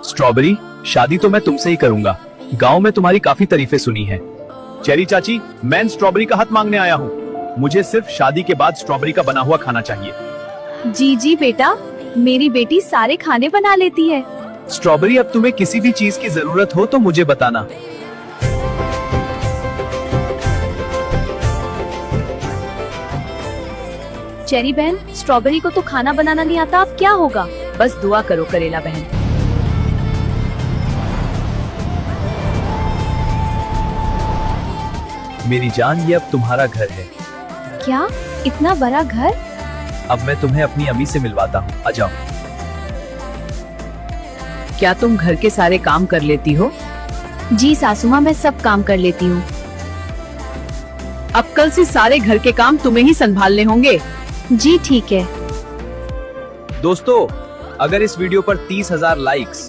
Strawberry, शादी तो मैं तुमसे ही करूंगा। गांव में तुम्हारी काफी तारीफें सुनी है। चेरी चाची, मैं स्ट्रॉबेरी का हाथ मांगने आया हूँ। मुझे सिर्फ शादी के बाद स्ट्रॉबेरी का बना हुआ खाना चाहिए। जी जी बेटा, मेरी बेटी सारे खाने बना लेती है। स्ट्रॉबेरी, अब तुम्हें किसी भी चीज की जरूरत हो तो मुझे बताना। चेरी बहन, स्ट्रॉबेरी को तो खाना बनाना नहीं आता, अब क्या होगा? बस दुआ करो करेला बहन। मेरी जान, ये अब तुम्हारा घर है। क्या इतना बड़ा घर? अब मैं तुम्हें अपनी अम्मी से मिलवाता हूँ, आ जाओ। क्या तुम घर के सारे काम कर लेती हो? जी सासू माँ, मैं सब काम कर लेती हूँ। अब कल से सारे घर के काम तुम्हें ही संभालने होंगे। जी ठीक है। दोस्तों, अगर इस वीडियो पर 30,000 लाइक्स